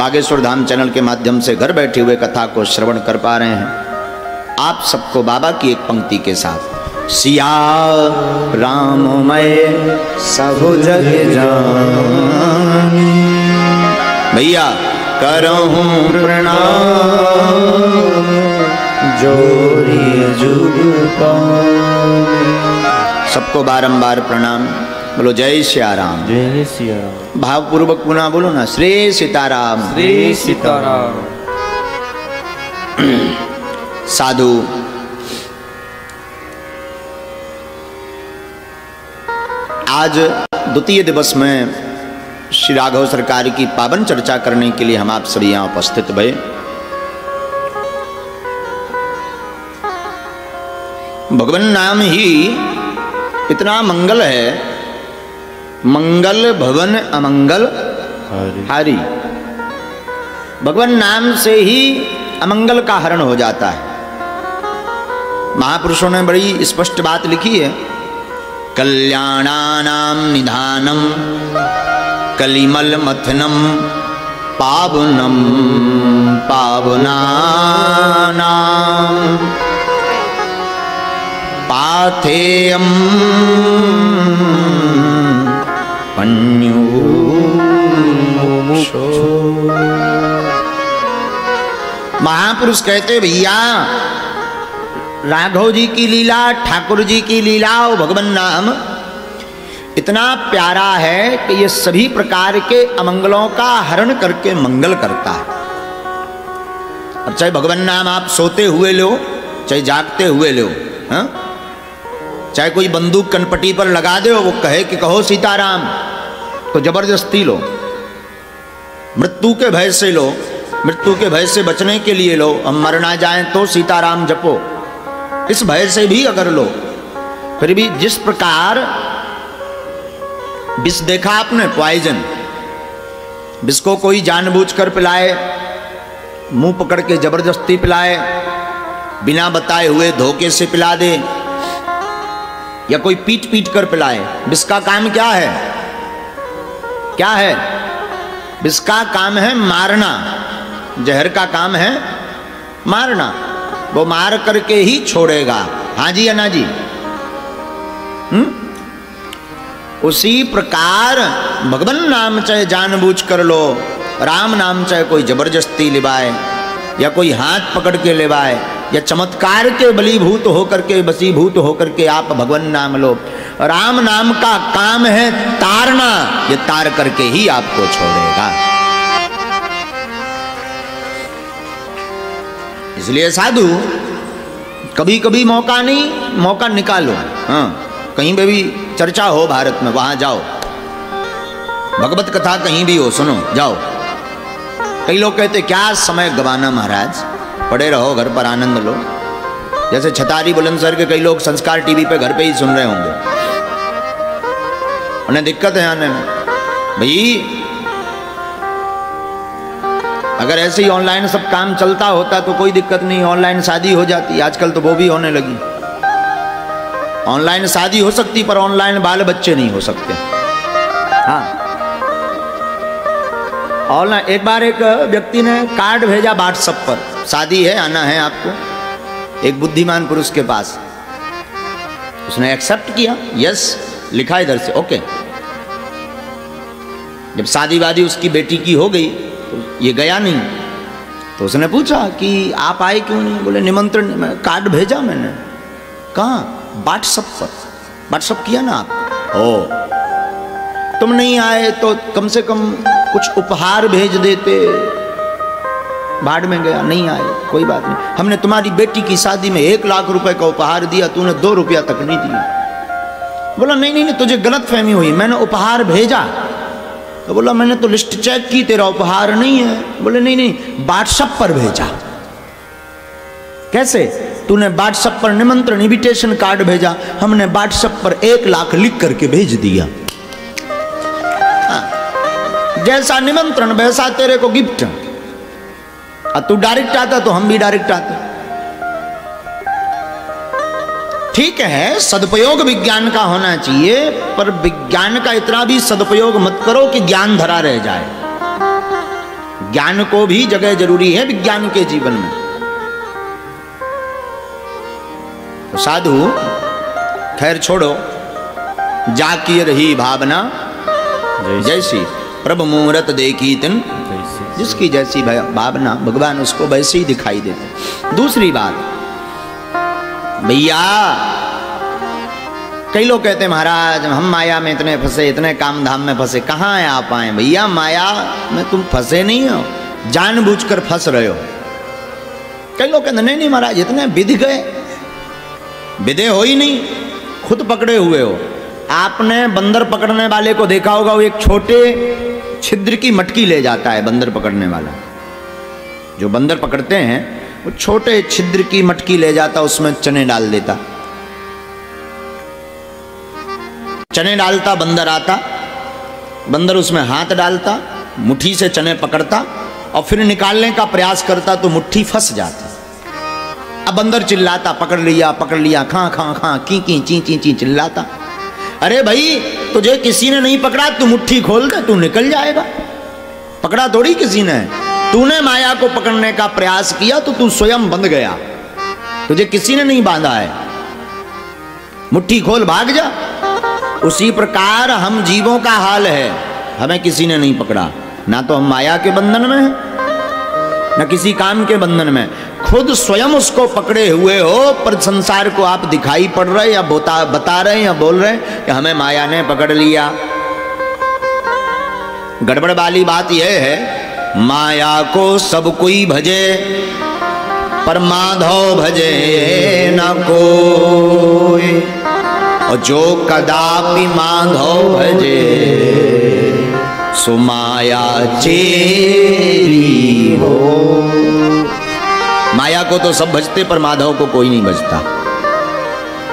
Bageshwar Dham channel के माध्यम से घर बैठे हुए कथा को श्रवण कर पा रहे हैं। आप सबको बाबा की एक पंक्ति के साथ सिया राममय सब जग जानी, भैया करहूं प्रणाम जोरी जुग पानी। सबको बारंबार प्रणाम। बोलो जय सिया राम। जय सिया राम। भावपूर्वक पुनः बोलो ना, श्री सीताराम। श्री सीताराम। साधु आज द्वितीय दिवस में श्री राघव सरकार की पावन चर्चा करने के लिए हम आप सभी यहाँ उपस्थित भये। भगवान नाम ही इतना मंगल है, मंगल भवन अमंगल हारी। भगवान नाम से ही अमंगल का हरण हो जाता है। महापुरुषों ने बड़ी स्पष्ट बात लिखी है, कल्याणानां निधानम कलिमल मथनम पावनम पावनानां पाथेयम पन्युमुक्षो। महापुरुष कहते भैया राघव जी की लीला, ठाकुर जी की लीला और भगवान नाम इतना प्यारा है कि ये सभी प्रकार के अमंगलों का हरण करके मंगल करता है। अब चाहे भगवान नाम आप सोते हुए लो, चाहे जागते हुए लो, हाँ? चाहे कोई बंदूक कनपटी पर लगा दे, वो कहे कि कहो सीताराम, तो जबरदस्ती लो। मृत्यु के भय से लो, मृत्यु के भय से बचने के लिए लो, हम मर ना जाएं तो सीताराम जपो, इस भय से भी अगर लो। फिर भी जिस प्रकार विष देखा आपने, पॉइजन, विष को कोई जानबूझकर पिलाए, मुंह पकड़ के जबरदस्ती पिलाए, बिना बताए हुए धोखे से पिला दे, या कोई पीट पीट कर पिलाए। विष का काम क्या है? क्या है? विष का काम है मारना, जहर का काम है मारना। वो मार करके ही छोड़ेगा। हाँ जी या ना जी? उसी प्रकार भगवान नाम चाहे जानबूझ कर लो, राम नाम चाहे कोई जबरदस्ती लिवाए, या कोई हाथ पकड़ के लिवाए, या चमत्कार के बलीभूत होकर के, बसीभूत होकर के आप भगवान नाम लो। राम नाम का काम है तारना, ये तार करके ही आपको छोड़ेगा। इसलिए साधु कभी कभी मौका नहीं, मौका निकालो। हाँ, कहीं पे भी चर्चा हो भारत में, वहां जाओ। भगवत कथा कहीं भी हो, सुनो, जाओ। कई लोग कहते क्या समय गवाना महाराज, पड़े रहो घर पर, आनंद लो। जैसे छतारी बुलंदशहर के कई लोग संस्कार टीवी पे घर पे ही सुन रहे होंगे, उन्हें दिक्कत है आने में। भाई अगर ऐसे ही ऑनलाइन सब काम चलता होता तो कोई दिक्कत नहीं, ऑनलाइन शादी हो जाती। आजकल तो वो भी होने लगी। ऑनलाइन शादी हो सकती पर ऑनलाइन बाल बच्चे नहीं हो सकते। हाँ, ऑनलाइन एक बार एक व्यक्ति ने कार्ड भेजा व्हाट्सएप पर, शादी है, आना है आपको, एक बुद्धिमान पुरुष के पास। उसने एक्सेप्ट किया, यस लिखा इधर से, ओके। जब शादी वादी उसकी बेटी की हो गई तो ये गया नहीं, तो उसने पूछा कि आप आए क्यों नहीं? बोले निमंत्रण, कार्ड भेजा मैंने। कहाँ? व्हाट्सएप पर। व्हाट्सएप किया ना आप? ओ, तुम नहीं आए तो कम से कम कुछ उपहार भेज देते। भाड़ में गया, नहीं आए, कोई बात नहीं। हमने तुम्हारी बेटी की शादी में 1 लाख रुपए का उपहार दिया, तूने 2 रुपया तक नहीं दिया। बोला नहीं नहीं नहीं, तुझे गलत फहमी हुई, मैंने उपहार भेजा। तो बोला मैंने तो लिस्ट चेक की, तेरा उपहार नहीं है। बोले नहीं नहीं, व्हाट्सएप पर भेजा। कैसे? तूने व्हाट्सएप पर निमंत्रण इनविटेशन कार्ड भेजा, हमने व्हाट्सएप पर 1 लाख लिख करके भेज दिया। जैसा निमंत्रण वैसा तेरे को गिफ्ट। तू डायरेक्ट आता तो हम भी डायरेक्ट आते। ठीक है, सदुपयोग विज्ञान का होना चाहिए, पर विज्ञान का इतना भी सदुपयोग मत करो कि ज्ञान धरा रह जाए। ज्ञान को भी जगह जरूरी है विज्ञान के जीवन में। तो साधु खैर छोड़ो, जाकी रही भावना जैसी प्रभु मुहूर्त देखी तिन, जिसकी जैसी भावना भगवान उसको वैसे ही दिखाई देते। दूसरी बात भैया, कई लोग कहते हैं महाराज हम माया में इतने फंसे, इतने काम धाम में फंसे, कहाँ है आप आए? भैया माया में तुम फंसे नहीं हो, जानबूझकर फंस रहे हो। कई लोग कहते नहीं नहीं महाराज इतने विधि गए, विधे हो ही नहीं, खुद पकड़े हुए हो। आपने बंदर पकड़ने वाले को देखा होगा, वो एक छोटे छिद्र की मटकी ले जाता है। बंदर पकड़ने वाला जो बंदर पकड़ते हैं वो छोटे छिद्र की मटकी ले जाता, उसमें चने डाल देता, चने डालता, बंदर आता, बंदर उसमें हाथ डालता, मुट्ठी से चने पकड़ता और फिर निकालने का प्रयास करता तो मुट्ठी फंस जाती। अब बंदर चिल्लाता पकड़ लिया, खां खां खां की ची ची ची चिल्लाता। अरे भाई तुझे किसी ने नहीं पकड़ा, तू मुट्ठी खोल दे, तू निकल जाएगा। पकड़ा थोड़ी किसी ने, तूने माया को पकड़ने का प्रयास किया तो तू स्वयं बंध गया, तुझे किसी ने नहीं बांधा है। मुट्ठी खोल भाग जा। उसी प्रकार हम जीवों का हाल है, हमें किसी ने नहीं पकड़ा, ना तो हम माया के बंधन में हैं, न किसी काम के बंधन में, खुद स्वयं उसको पकड़े हुए हो। पर संसार को आप दिखाई पड़ रहे या बता रहे या बोल रहे कि हमें माया ने पकड़ लिया। गड़बड़ वाली बात यह है, माया को सब कोई भजे पर माधव भजे न कोई, और जो कदापि माधव भजे सो माया चेरी हो। माया को तो सब भजते पर माधव को कोई नहीं भजता,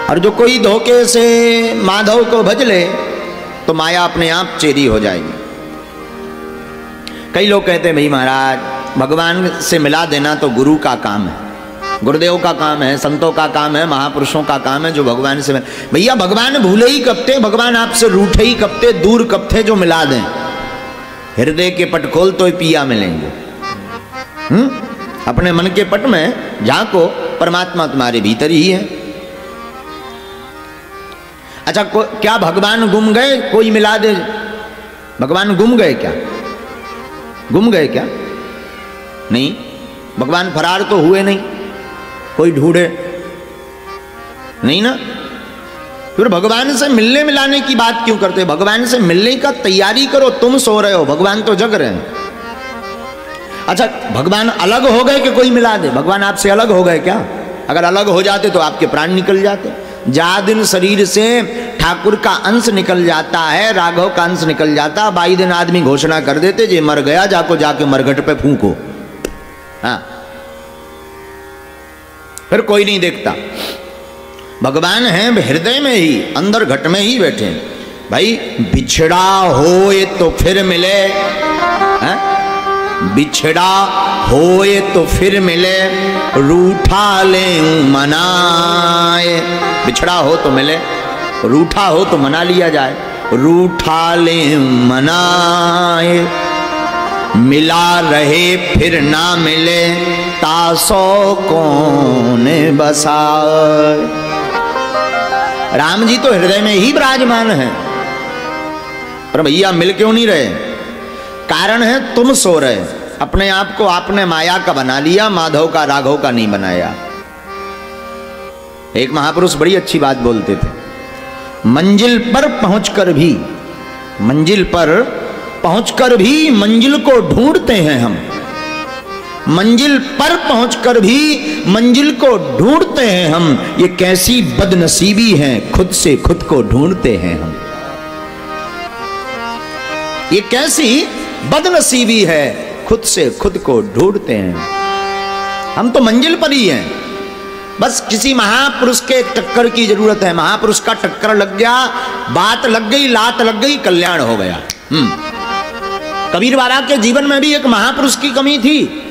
और जो कोई धोखे से माधव को भज ले तो माया अपने आप चेरी हो जाएगी। कई लोग कहते हैं भाई महाराज भगवान से मिला देना तो गुरु का काम है, गुरुदेव का काम है, संतों का काम है, महापुरुषों का काम है जो भगवान से। भैया भगवान भूले ही कब थे, भगवान आपसे रूठे ही कब थे, दूर कब थे जो मिला दें। हृदय के पट खोल तो पिया मिलेंगे। अपने मन के पट में झांको, परमात्मा तुम्हारे भीतर ही है। अच्छा क्या भगवान गुम गए, कोई मिला दे? भगवान गुम गए क्या? गुम गए क्या? नहीं, भगवान फरार तो हुए नहीं, कोई ढूंढे नहीं ना। फिर भगवान से मिलने मिलाने की बात क्यों करते? भगवान से मिलने का तैयारी करो, तुम सो रहे हो, भगवान तो जग रहे हैं। अच्छा भगवान अलग हो गए कि कोई मिला दे? भगवान आपसे अलग हो गए क्या? अगर अलग हो जाते तो आपके प्राण निकल जाते। जा दिन शरीर से ठाकुर का अंश निकल जाता है, राघव का अंश निकल जाता, 22 दिन आदमी घोषणा कर देते जे मर गया, जाके मरघट पे फूंको। हाँ, फिर कोई नहीं देखता। भगवान है हृदय में ही, अंदर घट में ही बैठे। भाई बिछड़ा होए तो फिर मिले, है? बिछड़ा होए तो फिर मिले, रूठा ले मनाए। बिछड़ा हो तो मिले, रूठा हो तो मना लिया जाए। रूठा ले मनाए, मिला रहे फिर ना मिले, तासो कौन बसाए। राम जी तो हृदय में ही विराजमान है, पर भैया मिल क्यों नहीं रहे? कारण है तुम सो रहे, अपने आप को आपने माया का बना लिया, माधव का राघव का नहीं बनाया। एक महापुरुष बड़ी अच्छी बात बोलते थे, मंजिल पर पहुंचकर भी, मंजिल पर पहुंचकर भी मंजिल को ढूंढते हैं हम। मंजिल पर पहुंचकर भी मंजिल को ढूंढते हैं हम। ये कैसी बदनसीबी है, खुद से खुद को ढूंढते हैं हम। ये कैसी बदनसीबी है, खुद से खुद को ढूंढते हैं हम। तो मंजिल पर ही हैं, बस किसी महापुरुष के टक्कर की जरूरत है। महापुरुष का टक्कर लग गया, बात लग गई, लात लग गई, कल्याण हो गया। कबीर बाबा के जीवन में भी एक महापुरुष की कमी थी,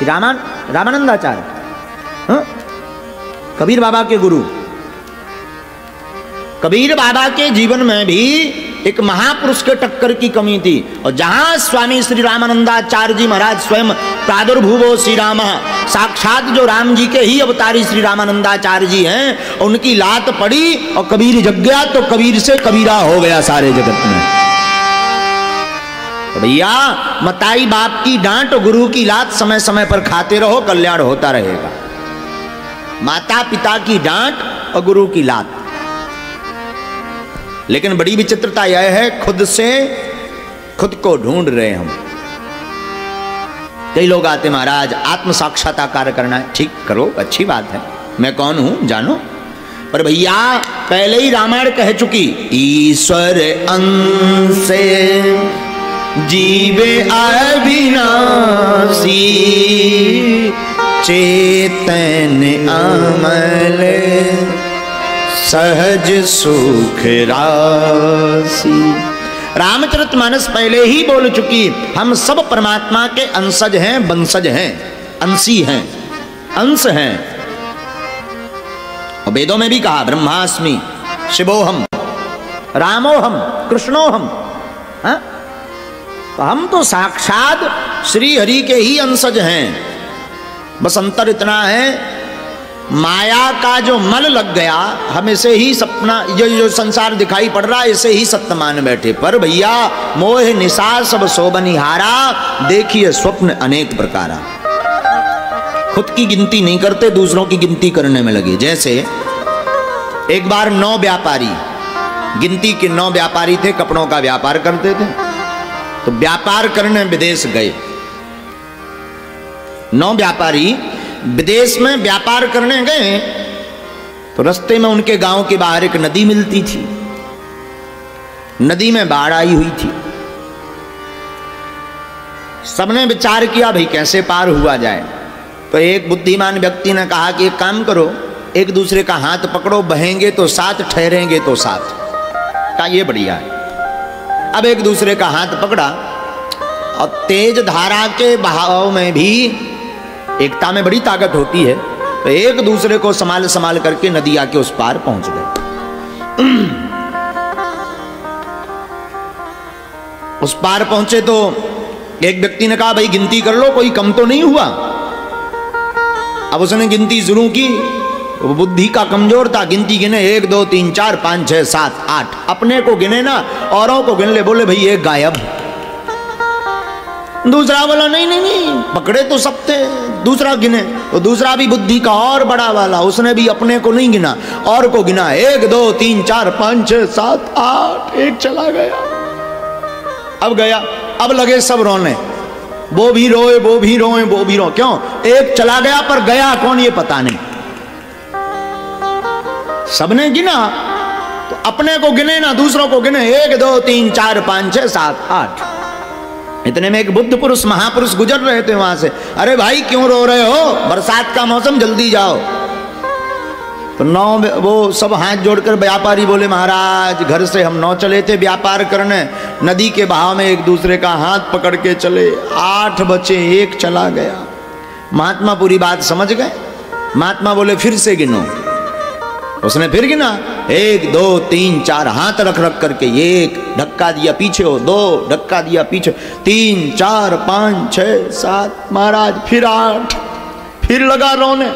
रामानंदाचार्य, कबीर बाबा के गुरु। कबीर बाबा के जीवन में भी एक महापुरुष के टक्कर की कमी थी। और जहां स्वामी श्री रामानंदाचार्य जी महाराज स्वयं प्रादुर्भूवो श्री राम, साक्षात जो राम जी के ही अवतारी श्री रामानंदाचार्य जी हैं, उनकी लात पड़ी और कबीर जग गया तो कबीर से कबीरा हो गया सारे जगत में। तो भैया मताई बाप की डांट और गुरु की लात समय समय पर खाते रहो, कल्याण होता रहेगा। माता पिता की डांट और गुरु की लात। लेकिन बड़ी विचित्रता यह है, खुद से खुद को ढूंढ रहे हम। कई लोग आते, महाराज आत्म साक्षात्कार करना है, ठीक करो, अच्छी बात है, मैं कौन हूं जानो। पर भैया पहले ही रामायण कह चुकी, ईश्वर अंशे जीवे अविनाशी, चेतन अमल सहज सुख राशि। रामचरितमानस पहले ही बोल चुकी, हम सब परमात्मा के अंशज हैं, वंशज हैं, अंशी हैं, अंश हैं। और वेदों में भी कहा, ब्रह्मास्मि शिवोहम रामोहम कृष्णोहम। तो हम तो साक्षात श्री हरि के ही अंशज हैं। बस अंतर इतना है, माया का जो मल लग गया, हम इसे ही सपना, जो संसार दिखाई पड़ रहा है इसे ही सत्य मान बैठे। पर भैया मोह निशा सब सोबनिहारा, देखिए स्वप्न अनेक प्रकारा। खुद की गिनती नहीं करते, दूसरों की गिनती करने में लगे। जैसे एक बार 9 व्यापारी, गिनती के 9 व्यापारी थे, कपड़ों का व्यापार करते थे। तो व्यापार करने विदेश गए। 9 व्यापारी विदेश में व्यापार करने गए तो रास्ते में उनके गांव के बाहर एक नदी मिलती थी। नदी में बाढ़ आई हुई थी। सबने विचार किया भाई कैसे पार हुआ जाए। तो एक बुद्धिमान व्यक्ति ने कहा कि एक काम करो, एक दूसरे का हाथ पकड़ो, बहेंगे तो साथ, ठहरेंगे तो साथ। कहा ये बढ़िया है। अब एक दूसरे का हाथ पकड़ा और तेज धारा के बहाव में भी एकता में बड़ी ताकत होती है। तो एक दूसरे को संभाल संभाल करके नदिया के उस पार पहुंच गए। उस पार पहुंचे तो एक व्यक्ति ने कहा भाई गिनती कर लो, कोई कम तो नहीं हुआ। अब उसने गिनती शुरू की, वो बुद्धि का कमजोर था, गिनती गिने 1 2 3 4 5 6 7 8, अपने को गिने ना, औरों को गिन ले। बोले भाई एक गायब। दूसरा बोला नहीं नहीं नहीं, पकड़े तो सब थे। दूसरा गिने तो दूसरा भी बुद्धि का और बड़ा वाला, उसने भी अपने को नहीं गिना, और को गिना 1 2 3 4 5 6 7 8, एक चला गया। अब गया, अब लगे सब रोने, वो भी रोए वो भी रोए वो भी रोए। क्यों? एक चला गया पर गया कौन ये पता नहीं। सबने गिना तो अपने को गिने ना, दूसरों को गिने 1 2 3 4 5 6 7 8। इतने में एक बुद्ध पुरुष महापुरुष गुजर रहे थे वहां से। अरे भाई क्यों रो रहे हो, बरसात का मौसम, जल्दी जाओ। तो 9 वो सब हाथ जोड़कर व्यापारी बोले महाराज घर से हम 9 चले थे व्यापार करने, नदी के बहाव में एक दूसरे का हाथ पकड़ के चले, 8 बचे, एक चला गया। महात्मा पूरी बात समझ गए। महात्मा बोले फिर से गिनो। उसने फिर गिना 1 2 3 4, हाथ रख रख करके, 1 धक्का दिया पीछे हो, 2 धक्का दिया पीछे, 3 4 5 6 7, महाराज फिर 8, फिर लगा रोने।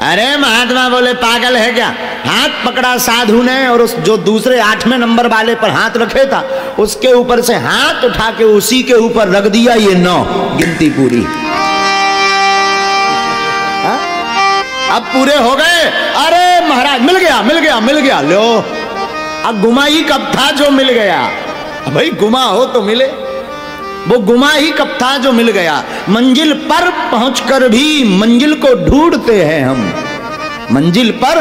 अरे महात्मा बोले पागल है क्या, हाथ पकड़ा साधु ने और उस जो दूसरे 8वें नंबर वाले पर हाथ रखे था उसके ऊपर से हाथ उठा के उसी के ऊपर रख दिया, ये 9, गिनती पूरी। अब पूरे हो गए। अरे महाराज मिल गया मिल गया मिल गया, लो अब गुमा ही कब था जो मिल गया। भाई गुमा हो तो मिले, वो गुमा ही कब था जो मिल गया। मंजिल पर पहुंचकर भी मंजिल को ढूंढते हैं हम, मंजिल पर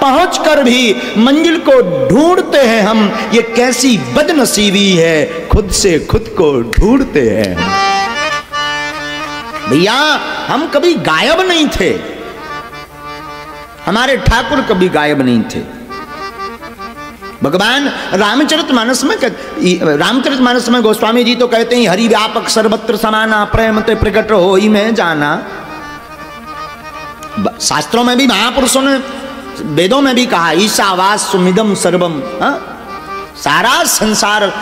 पहुंचकर भी मंजिल को ढूंढते हैं हम। ये कैसी बदनसीबी है, खुद से खुद को ढूंढते हैं। भैया हम कभी गायब नहीं थे, हमारे ठाकुर कभी गायब नहीं थे। भगवान रामचरितमानस में गोस्वामी जी तो कहते हैं हरि व्यापक सर्वत्र समाना, प्रेम ते प्रकट होई में जाना। शास्त्रों में भी महापुरुषों ने, वेदों में भी कहा ईशावास सुमिदम सर्वम। सारा संसार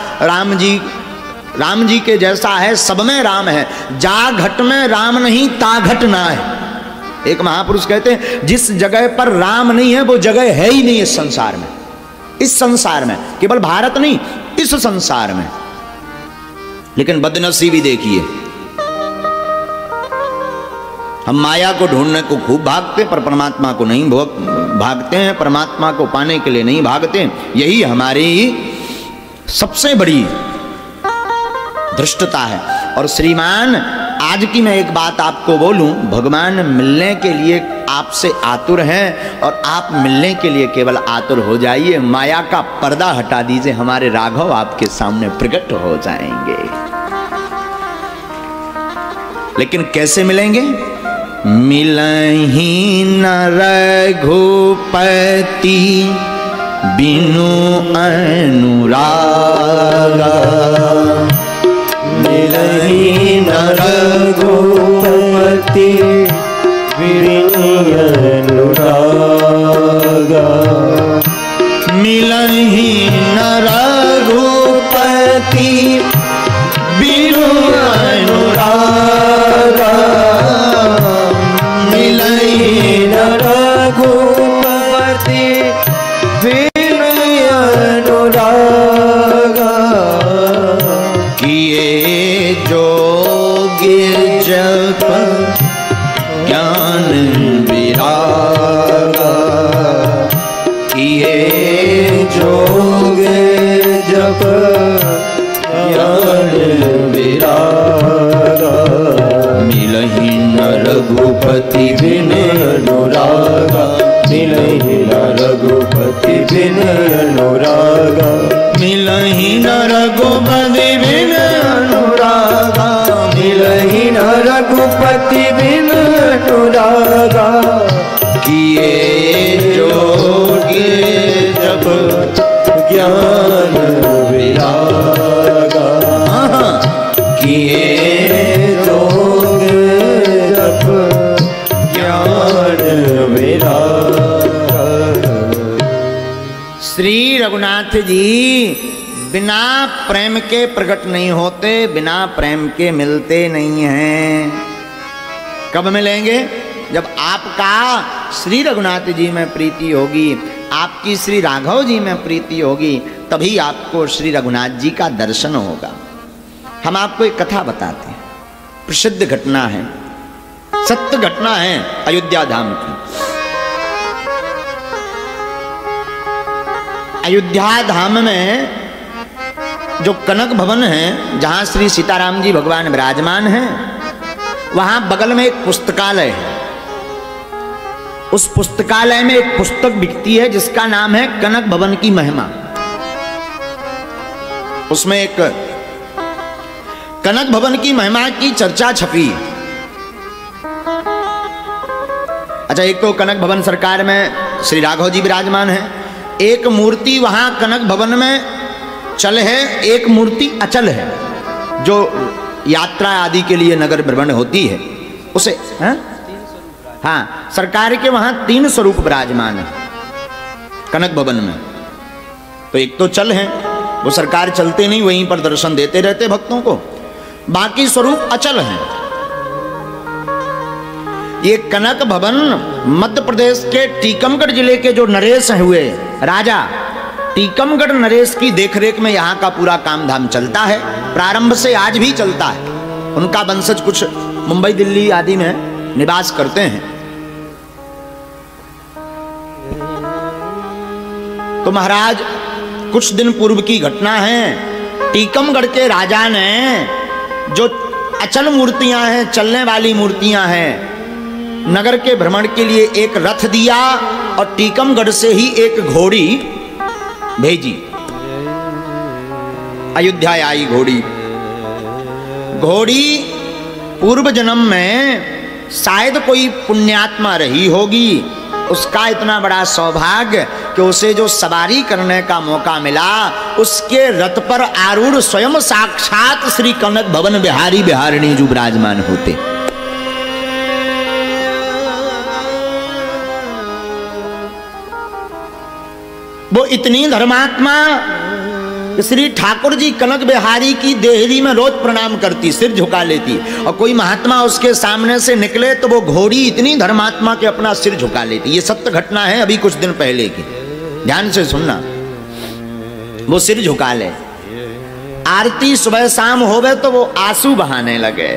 राम जी के जैसा है, सब में राम है। जा घट में राम नहीं ता घट ना है। एक महापुरुष कहते हैं जिस जगह पर राम नहीं है वो जगह है ही नहीं इस संसार में। इस संसार में, केवल भारत नहीं, इस संसार में। लेकिन बदनसीबी देखिए, हम माया को ढूंढने को खूब भागते पर परमात्मा को नहीं भागते हैं, परमात्मा को पाने के लिए नहीं भागते। यही हमारी सबसे बड़ी धृष्टता है। और श्रीमान, आज की मैं एक बात आपको बोलूं, भगवान मिलने के लिए आपसे आतुर हैं और आप मिलने के लिए केवल आतुर हो जाइए। माया का पर्दा हटा दीजिए, हमारे राघव आपके सामने प्रकट हो जाएंगे। लेकिन कैसे मिलेंगे? मिलहि न रघुपति बिनु अनुरागा, मिलहि न रघुपति बिनु अनुरागा, मिलहि न रघुपति बिनु अनुरागा, मिलहि न रघुपति बिनु अनुरागा, किए जोगे जप ज्ञान विरागा, किए जोगे जप ज्ञान विरागा, मिलहि न रघुपति बिनु अनुरागा, मिलहि न रघुपति बिनु अनुरागा, मिलहि न रघुपति बिनु अनुरागा, मिलहि न रघुपति बिनु अनुरागा, किए जोगे जप ज्ञान विरागा, किए जोग जप ज्ञान विरागा। श्री रघुनाथ जी बिना प्रेम के प्रकट नहीं होते, बिना प्रेम के मिलते नहीं हैं। कब मिलेंगे? जब आपका श्री रघुनाथ जी में प्रीति होगी, आपकी श्री राघव जी में प्रीति होगी, तभी आपको श्री रघुनाथ जी का दर्शन होगा। हम आपको एक कथा बताते हैं, प्रसिद्ध घटना है, सत्य घटना है अयोध्या धाम की। अयोध्या धाम में जो कनक भवन है, जहां श्री सीताराम जी भगवान विराजमान हैं, वहां बगल में एक पुस्तकालय है। उस पुस्तकालय में एक पुस्तक बिकती है जिसका नाम है कनक भवन की महिमा। उसमें एक कनक भवन की महिमा की चर्चा छपी। अच्छा, एक तो कनक भवन सरकार में श्री राघव जी विराजमान है, एक मूर्ति वहां कनक भवन में चल है, एक मूर्ति अचल है, जो यात्रा आदि के लिए नगर भ्रमण होती है उसे। हाँ, सरकार के वहां 3 स्वरूप विराजमान है कनक भवन में। तो एक तो चल है, वो सरकार चलते नहीं, वहीं पर दर्शन देते रहते भक्तों को। बाकी स्वरूप अचल हैं। ये कनक भवन मध्य प्रदेश के टीकमगढ़ जिले के जो नरेश हुए राजा, टीकमगढ़ नरेश की देखरेख में यहाँ का पूरा काम धाम चलता है। प्रारंभ से आज भी चलता है। उनका वंशज कुछ मुंबई दिल्ली आदि में निवास करते हैं। तो महाराज, कुछ दिन पूर्व की घटना है, टीकमगढ़ के राजा ने जो अचल मूर्तियां हैं, चलने वाली मूर्तियां हैं, नगर के भ्रमण के लिए एक रथ दिया और टीकमगढ़ से ही एक घोड़ी भेजी। अयोध्या आई घोड़ी। घोड़ी पूर्व जन्म में शायद कोई पुण्यात्मा रही होगी, उसका इतना बड़ा सौभाग्य कि उसे जो सवारी करने का मौका मिला, उसके रथ पर आरूढ़ स्वयं साक्षात श्री कनक भवन बिहारी बिहारिणी जो विराजमान होते। वो इतनी धर्मात्मा श्री ठाकुर जी कनक बिहारी की देहरी में रोज प्रणाम करती, सिर झुका लेती, और कोई महात्मा उसके सामने से निकले तो वो घोड़ी इतनी धर्मात्मा के अपना सिर झुका लेती। ये सत्य घटना है अभी कुछ दिन पहले की, ध्यान से सुनना। वो सिर झुका ले, आरती सुबह शाम होवे तो वो आंसू बहाने लगे,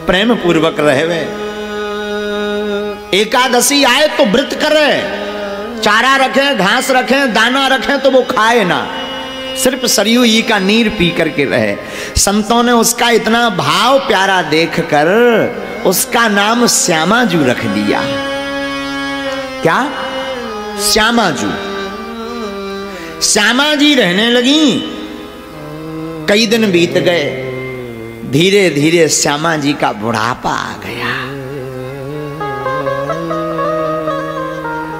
प्रेम पूर्वक रहे। एकादशी आए तो व्रत करे, चारा रखें, घास रखें, दाना रखें तो वो खाए ना, सिर्फ सरयू जी का नीर पी करके रहे। संतों ने उसका इतना भाव प्यारा देखकर उसका नाम श्यामाजू रख दिया। क्या? श्यामाजू। श्यामा जी रहने लगी। कई दिन बीत गए, धीरे धीरे श्यामा जी का बुढ़ापा आ गया,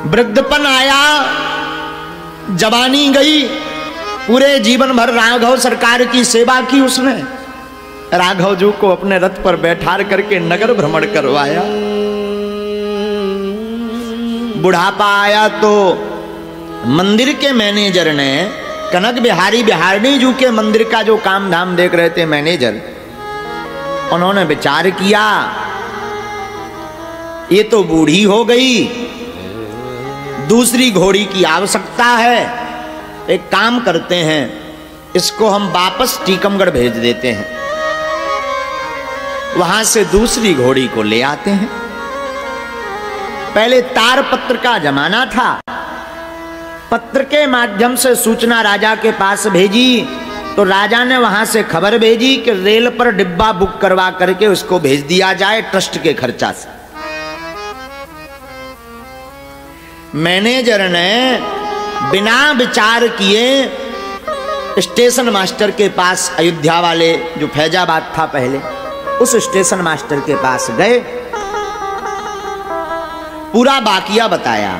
वृद्धपन आया, जवानी गई। पूरे जीवन भर राघव सरकार की सेवा की उसने। राघव जी को अपने रथ पर बैठा करके नगर भ्रमण करवाया। बुढ़ापा आया तो मंदिर के मैनेजर ने, कनक बिहारी बिहारणी जी के मंदिर का जो काम धाम देख रहे थे मैनेजर, उन्होंने विचार किया ये तो बूढ़ी हो गई, दूसरी घोड़ी की आवश्यकता है। एक काम करते हैं, इसको हम वापस टीकमगढ़ भेज देते हैं, वहां से दूसरी घोड़ी को ले आते हैं। पहले तार पत्र का जमाना था, पत्र के माध्यम से सूचना राजा के पास भेजी तो राजा ने वहां से खबर भेजी कि रेल पर डिब्बा बुक करवा करके उसको भेज दिया जाए ट्रस्ट के खर्चा से। मैनेजर ने बिना विचार किए स्टेशन मास्टर के पास, अयोध्या वाले जो फैजाबाद था पहले, उस स्टेशन मास्टर के पास गए, पूरा बाकिया बताया।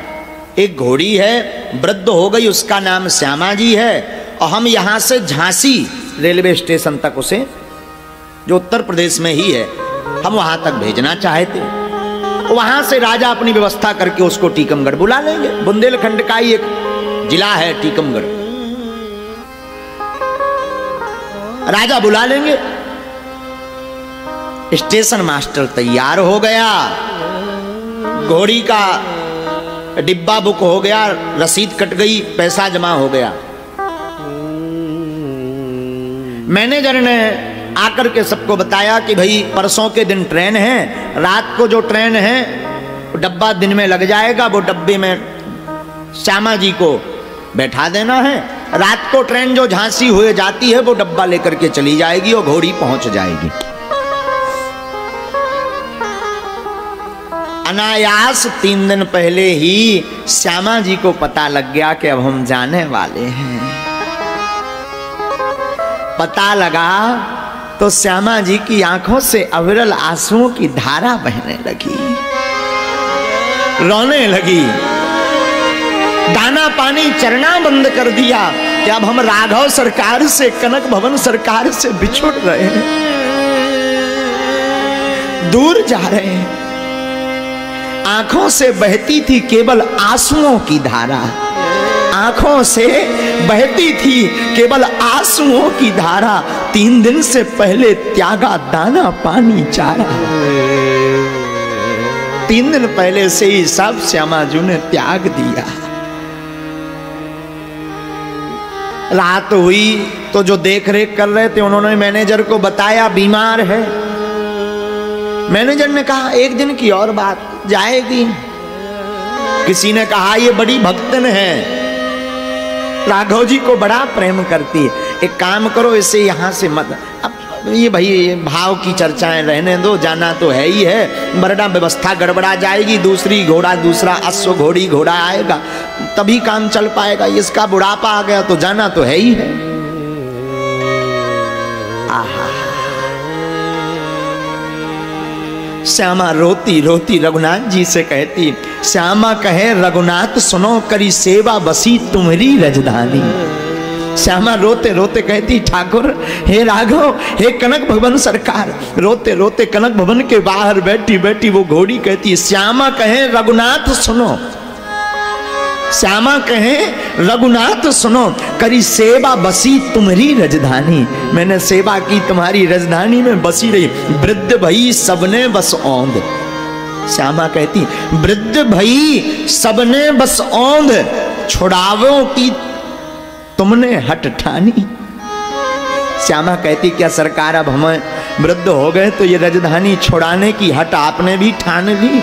एक घोड़ी है, वृद्ध हो गई, उसका नाम श्यामा जी है, और हम यहां से झांसी रेलवे स्टेशन तक उसे, जो उत्तर प्रदेश में ही है, हम वहां तक भेजना चाहते। वहां से राजा अपनी व्यवस्था करके उसको टीकमगढ़ बुला लेंगे। बुंदेलखंड का ही एक जिला है टीकमगढ़, राजा बुला लेंगे। स्टेशन मास्टर तैयार हो गया, घोड़ी का डिब्बा बुक हो गया, रसीद कट गई, पैसा जमा हो गया। मैनेजर ने आकर के सबको बताया कि भाई परसों के दिन ट्रेन है, रात को जो ट्रेन है डब्बा दिन में लग जाएगा, वो डब्बे में श्यामा जी को बैठा देना है। रात को ट्रेन जो झांसी हुए जाती है वो डब्बा लेकर के चली जाएगी और घोड़ी पहुंच जाएगी। अनायास 3 दिन पहले ही श्यामा जी को पता लग गया कि अब हम जाने वाले हैं। पता लगा तो श्यामा जी की आंखों से अविरल आंसुओं की धारा बहने लगी, रोने लगी, दाना पानी चरना बंद कर दिया कि अब हम राघव सरकार से, कनक भवन सरकार से बिछुड़ रहे हैं, दूर जा रहे हैं। आंखों से बहती थी केवल आंसुओं की धारा, आंखों से बहती थी केवल आंसुओं की धारा। 3 दिन से पहले त्यागा दाना पानी चारा, 3 दिन पहले से ही सब श्यामा जी ने त्याग दिया। रात हुई तो जो देख रेख कर रहे थे उन्होंने मैनेजर को बताया बीमार है। मैनेजर ने कहा 1 दिन की और बात, जाएगी। किसी ने कहा ये बड़ी भक्तन है, राघव जी को बड़ा प्रेम करती है, एक काम करो इसे यहां से मत। अब ये भाई भाव की चर्चाएं रहने दो, जाना तो है ही है, वरना व्यवस्था गड़बड़ा जाएगी, दूसरी घोड़ा, दूसरा अश्व घोड़ी घोड़ा आएगा तभी काम चल पाएगा। इसका बुढ़ापा आ गया तो जाना तो है ही है। आहा, श्यामा रोती रोती रघुनाथ जी से कहती, श्यामा कहे रघुनाथ सुनो करी सेवा बसी तुम्हारी रजधानी। श्यामा रोते रोते कहती, ठाकुर हे राघव, हे कनक भवन सरकार। रोते रोते कनक भवन के बाहर बैठी बैठी वो घोड़ी कहती, श्यामा कहे रघुनाथ सुनो श्यामा कहे रघुनाथ सुनो, करी सेवा बसी तुम्हारी राजधानी, मैंने सेवा की तुम्हारी राजधानी में बसी रही। वृद्ध भई सबने बस औंध, श्यामा कहती वृद्ध भई सबने बस औंध, छुड़ावो की तुमने हट ठानी। श्यामा कहती क्या सरकार अब हम वृद्ध हो गए तो ये राजधानी छुड़ाने की हट आपने भी ठान ली।